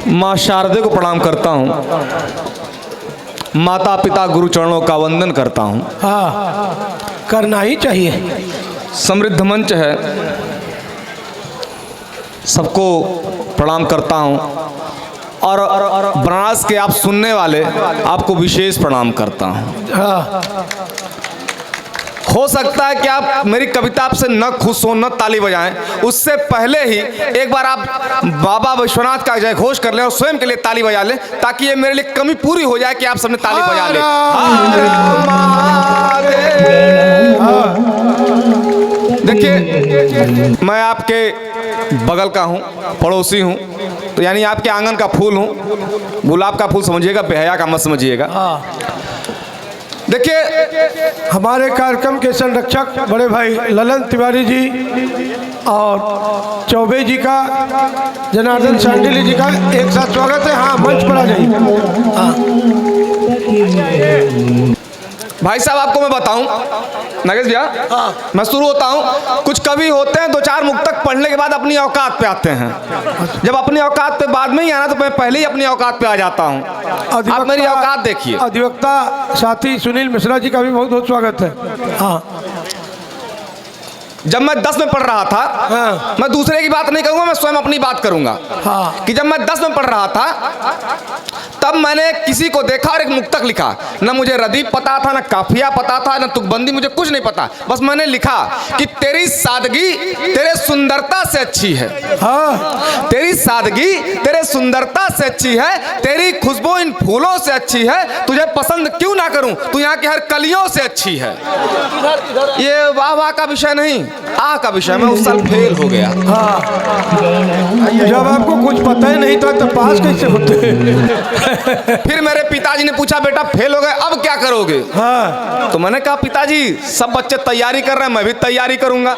माँ शारदे को प्रणाम करता हूँ, माता पिता गुरु चरणों का वंदन करता हूँ। हाँ, करना ही चाहिए। समृद्ध मंच है, सबको प्रणाम करता हूँ और बनारस के आप सुनने वाले आपको विशेष प्रणाम करता हूँ। हाँ, हो सकता है कि आप मेरी कविता से न खुश हो, न ताली बजाएं, उससे पहले ही एक बार आप बाबा विश्वनाथ का जय घोष कर लें और स्वयं के लिए ताली बजा लें, ताकि ये मेरे लिए कमी पूरी हो जाए कि आप सबने ताली बजा लें। देखिए, मैं आपके बगल का हूँ, पड़ोसी हूँ, तो यानी आपके आंगन का फूल हूँ। गुलाब का फूल समझिएगा, बेहया का मत समझिएगा। देखिए, हमारे कार्यक्रम के संरक्षक बड़े भाई ललन तिवारी जी और चौबे जी का, जनार्दन सांडिली जी का एक साथ स्वागत है। हाँ, मंच पर आ जाइए। भाई साहब, आपको मैं बताऊं, नागेश भैया, मैं शुरू होता हूं। कुछ कवि होते हैं 2-4 मुक्तक पढ़ने के बाद अपनी औकात पे आते हैं। जब अपनी औकात पे बाद में ही आना, तो मैं पहले ही अपनी औकात पे आ जाता हूं। आप मेरी औकात देखिए। अधिवक्ता साथी सुनील मिश्रा जी का भी बहुत बहुत स्वागत है। हाँ, जब मैं 10 में पढ़ रहा था, हाँ, मैं दूसरे की बात नहीं करूंगा, मैं स्वयं अपनी बात करूंगा। हाँ, कि जब मैं 10 में पढ़ रहा था, तब मैंने किसी को देखा और एक मुक्तक लिखा। न मुझे रदीफ पता था, न काफिया पता था, न तुकबंदी, मुझे कुछ नहीं पता। बस मैंने लिखा कि तेरी सादगी तेरे सुंदरता से अच्छी है। हाँ, तेरी सादगी तेरे सुंदरता से अच्छी है, तेरी खुशबू इन फूलों से अच्छी है, तुझे पसंद क्यों ना करूं, तू यहाँ की हर कलियों से अच्छी है। ये वाह वाह का विषय नहीं, आ का विषय। मैं उस साल फेल हो गया। हाँ, जब आपको कुछ पता ही नहीं था तो पास कैसे होते? फिर मेरे पिताजी ने पूछा, बेटा फेल हो गए, अब क्या करोगे? हाँ, तो मैंने कहा, पिताजी सब बच्चे तैयारी कर रहे हैं, मैं भी तैयारी करूंगा।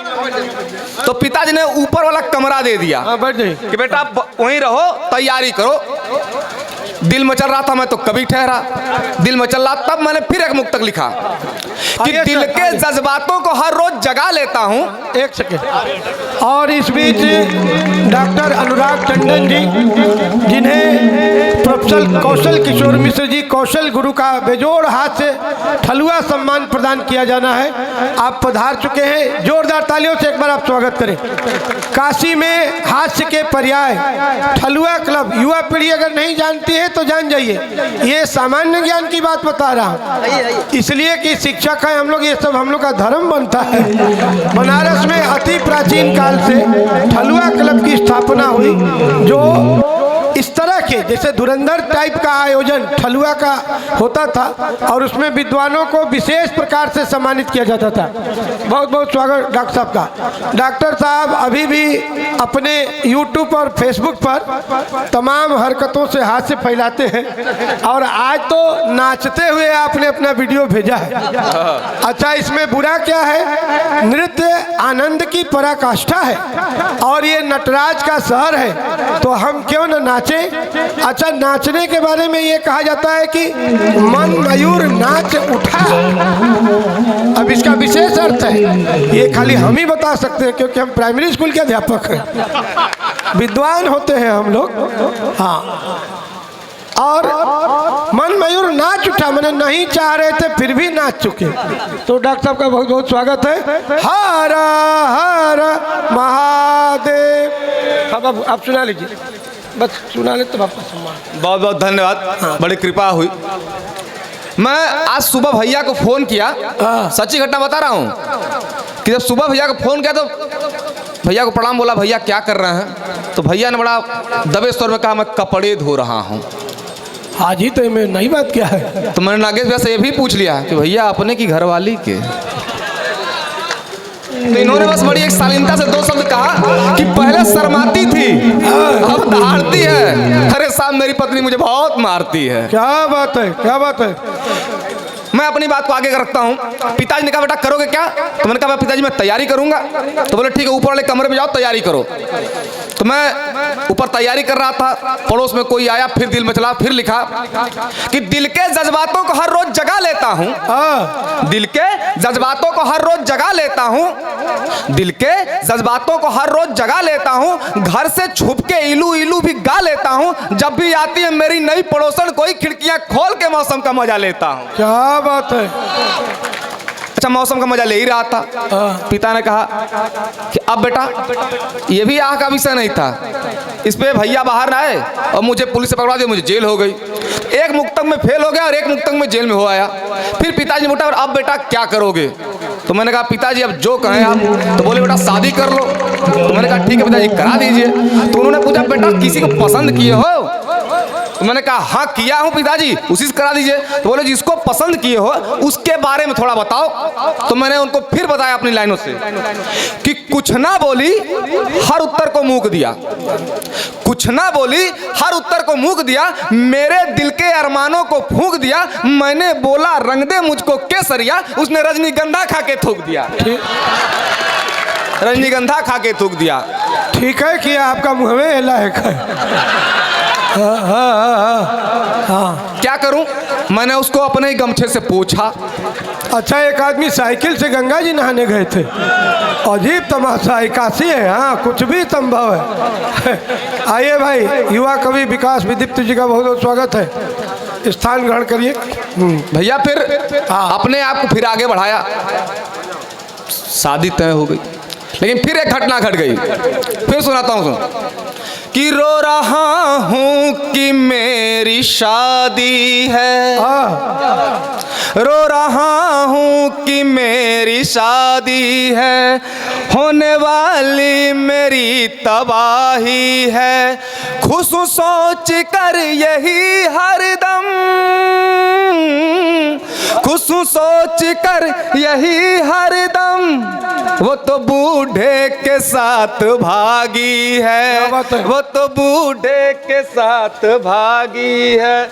तो पिताजी ने ऊपर वाला कमरा दे दिया। हाँ, बैठ जाइए कि बेटा आप वहीं रहो, तैयारी करो। दिल में चल रहा था, मैं तो कभी ठहरा। दिल में चल रहा, तब मैंने फिर एक मुक्तक लिखा कि दिल के जज्बातों को हर रोज जगा लेता हूँ। एक सेकेंड। और इस बीच डॉक्टर अनुराग टंडन जी, जिन्हें प्रोफेसर कौशल किशोर मिश्र जी कौशल गुरु का बेजोड़ हाथ से ठलुआ सम्मान प्रदान किया जाना है, आप पधार चुके हैं। जोरदार तालियों से एक बार आप स्वागत करें। काशी में हास्य के पर्याय ठलुआ क्लब, युवा पीढ़ी अगर नहीं जानती है तो जान जाइए। ये सामान्य ज्ञान की बात बता रहा हूँ, इसलिए कि शिक्षक है हम लोग, ये सब हम लोग का धर्म बनता है। बनारस में अति प्राचीन काल से ठलुआ क्लब की स्थापना हुई, जो इस तरह के जैसे धुरंधर टाइप का आयोजन ठलुआ का होता था और उसमें विद्वानों को विशेष प्रकार से सम्मानित किया जाता था। बहुत बहुत स्वागत डॉक्टर साहब का। डॉक्टर साहब अभी भी अपने YouTube और Facebook पर तमाम हरकतों से हास्य फैलाते हैं और आज तो नाचते हुए आपने अपना वीडियो भेजा है। अच्छा, इसमें बुरा क्या है? नृत्य आनंद की पराकाष्ठा है और ये नटराज का शहर है, तो हम क्यों न नाचें? अच्छा, नाचने के बारे में ये कहा जाता है कि मन मयूर नाच उठा। अब इसका विशेष अर्थ है, ये खाली हम ही बता सकते हैं क्योंकि हम प्राइमरी स्कूल के अध्यापक हैं, विद्वान होते हैं हम लोग। हाँ, और मन मयूर नाच उठा, मैंने नहीं चाह रहे थे फिर भी नाच चुके। तो डॉक्टर साहब का बहुत बहुत स्वागत है। हर हर महादेव। अब आप सुना लीजिए, बस सुना ले तो आपका सम्मान। बहुत बहुत धन्यवाद, बड़ी कृपा हुई। मैं आज सुबह भैया को फोन किया, सच्ची घटना बता रहा हूँ कि जब सुबह भैया को फोन किया तो भैया को प्रणाम बोला, भैया क्या कर रहे हैं? तो भैया ने बड़ा दबे स्वर में कहा, मैं कपड़े धो रहा हूँ। आज ही तो मैं नई बात क्या है। तो मैंने नागेश भैया से ये भी पूछ लिया कि भैया अपने की घरवाली के? तो इन्होंने बस बड़ी एक शालीनता से 2 शब्द कहा कि पहले शर्माती थी, अब दहाड़ती है। अरे साहब, मेरी पत्नी मुझे बहुत मारती है। क्या बात है, क्या बात है। मैं अपनी बात को आगे रखता हूँ। पिताजी ने कहा, बेटा करोगे क्या? तो मैंने कहा, पिताजी मैं तैयारी करूंगा। तो बोले ठीक है, ऊपर वाले कमरे में जाओ, तैयारी करो। तो मैं ऊपर तैयारी कर रहा था, पड़ोस में कोई आया, फिर दिल में चला, फिर लिखा कि दिल के जज्बातों को हर रोज जगा लेता हूँ, दिल के जज्बातों को हर रोज जगा लेता हूँ, दिल के जज्बातों को हर रोज जगा लेता हूँ, घर से छुप के इलू इलू भी गा लेता हूँ, जब भी आती है मेरी नई पड़ोसन कोई खिड़कियां खोल के मौसम का मजा लेता हूँ। क्या बात है। अच्छा, मौसम का मजा ले ही रहा था, पिता ने कहा कि अब बेटा ये भी आह का विषय नहीं था, इस पे भैया बाहर आए और मुझे पुलिस से पकड़ा दिया, मुझे जेल हो गई, एक मुक्तक में फेल हो गया और एक मुक्तक में जेल में हो आया। फिर पिताजी ने पूछा और अब बेटा क्या करोगे? तो मैंने कहा पिताजी अब जो कहें आप। तो बोले बेटा शादी कर लो। तो मैंने कहा ठीक है पिताजी करा दीजिए। तो उन्होंने पूछा बेटा किसी को पसंद किए हो? तो मैंने कहा हाँ किया हूँ पिताजी, उसी से करा दीजिए। तो बोले जिसको पसंद किए हो उसके बारे में थोड़ा बताओ। तो मैंने उनको फिर बताया अपनी लाइनों से कि कुछ ना बोली हर उत्तर को मूक दिया, कुछ ना बोली हर उत्तर को मूक दिया, मेरे दिल के अरमानों को फूंक दिया, मैंने बोला रंग दे मुझको केसरिया, उसने रजनीगंधा खा के थूक दिया, रजनीगंधा खा के थूक दिया। ठीक है कि आपका मुँह में लायक है। हाँ। क्या करूं? मैंने उसको अपने ही गमछे से पूछा। अच्छा, एक आदमी साइकिल से गंगा जी नहाने गए थे, अजीब तमाशा, काशी है। हाँ, कुछ भी संभव है। आइए भाई, युवा कवि विकास विदीप्त जी का बहुत बहुत स्वागत है, स्थान ग्रहण करिए। भैया फिर अपने आप को फिर आगे बढ़ाया, शादी तय हो गई, लेकिन फिर एक घटना घट गई, फिर सुनाता हूँ सुन। कि रो रहा हूँ कि मेरी शादी है, रो रहा हूँ कि मेरी शादी है, होने वाली मेरी तबाही है, खुश सोच कर यही हरदम, खुश सोच कर यही हरदम, वो तो बूढ़े के साथ भागी है, वो तो बूढ़े के साथ भागी है।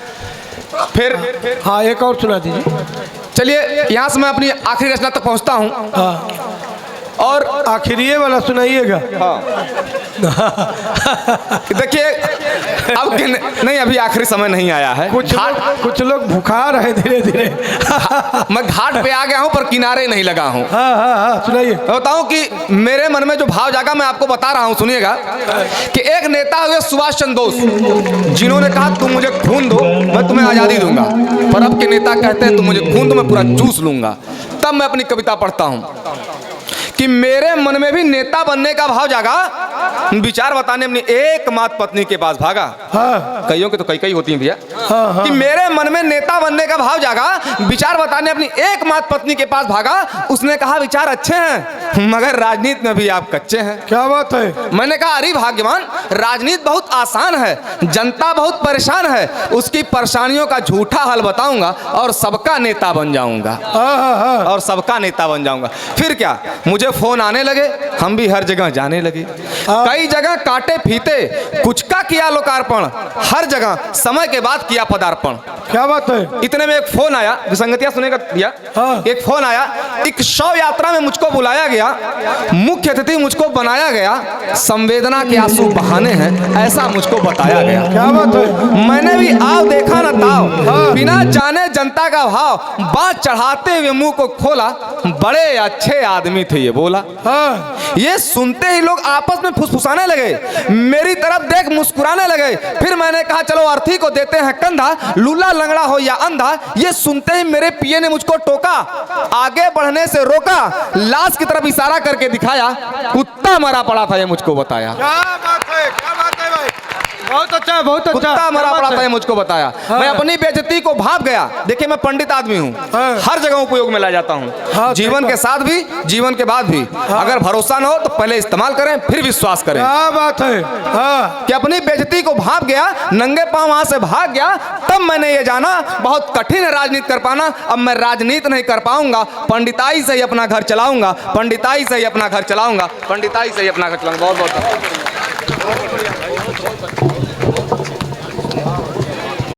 फिर हाँ, एक और सुना दीजिए। चलिए यहाँ से मैं अपनी आखिरी रचना तक पहुँचता हूँ। हाँ, और आखिरी ये वाला सुनाइएगा। हाँ देखिए अब नहीं, अभी आखिरी समय नहीं आया है। कुछ लोग भुखा रहे धीरे धीरे। मैं घाट पे आ गया हूँ पर किनारे नहीं लगा हूँ। हाँ, सुनाइए। बताऊँ कि मेरे मन में जो भाव जागा मैं आपको बता रहा हूँ, सुनिएगा। कि एक नेता हुए सुभाष चंद्र बोस, जिन्होंने कहा तुम मुझे खून दो मैं तुम्हें आज़ादी दूंगा, पर अब के नेता कहते हैं तुम मुझे खून दो मैं पूरा चूस लूंगा। तब मैं अपनी कविता पढ़ता हूँ कि मेरे मन में भी नेता बनने का भाव जागा, विचार बताने अपनी एकमात्र पत्नी के पास भागा। हाँ। कईयों की तो कई होती हैं भैया। हाँ। कि मेरे मन में नेता बनने का भाव जागा, विचार बताने अपनी एकमात्र पत्नी के पास भागा। उसने कहा विचार अच्छे हैं मगर राजनीति में भी आप कच्चे हैं। क्या बात है? मैंने कहा अरे भाग्यवान, राजनीति बहुत आसान है, जनता बहुत परेशान है, उसकी परेशानियों का झूठा हल बताऊंगा और सबका नेता बन जाऊंगा। और सबका नेता बन जाऊंगा। फिर क्या, मुझे फोन आने लगे, हम भी हर जगह जाने लगे, कई जगह काटे फीते, कुछ का किया लोकार्पण, हर जगह समय के बाद किया पदार्पण। क्या बात है? इतने में एक फोन आया, विसंगतियां सुनेगा भैया। एक फोन आया, एक शव यात्रा में मुझको बुलाया गया, मुख्य अतिथि मुझको बनाया गया, संवेदना के आंसू बहाने हैं ऐसा मुझको बताया गया। क्या बात है? मैंने भी आओ देखा न ताओ, बिना जाने जनता का भाव, बात चढ़ाते हुए मुंह को खोला, बड़े अच्छे आदमी थे ये बोला। ये सुनते ही लोग आपस में फुसफुसाने लगे, मेरी तरफ देख मुस्कुराने लगे। फिर मैंने कहा चलो अर्थी को देते हैं कंधा, लूला लंगड़ा हो या अंधा। ये सुनते ही मेरे पिए ने मुझको टोका, आगे बढ़ने से रोका, लाश की तरफ इशारा करके दिखाया, कुत्ता मरा पड़ा था ये मुझको बताया। क्या बात है? क्या बात है भाई? बहुत अच्छा, बहुत अच्छा। कुत्ता मरा पड़ा था ये मुझको बताया। मैं अपनी बेइज्जती को भाप गया। देखिए मैं पंडित आदमी हूँ, हर जगह उपयोग में ला जाता हूँ, जीवन के साथ भी जीवन के बाद भी। अगर भरोसा न हो तो पहले इस्तेमाल करें फिर विश्वास करें। क्या बात है? कि अपनी बेइज्जती को भाप गया, नंगे पांव वहां से भाग गया, तब मैंने ये जाना बहुत कठिन है राजनीति कर पाना। अब मैं राजनीति नहीं कर पाऊंगा, पंडिताई से ही अपना घर चलाऊंगा, पंडिताई से ही अपना घर चलाऊंगा, पंडिताई से ही अपना घर चलाऊंगा। बहुत बहुत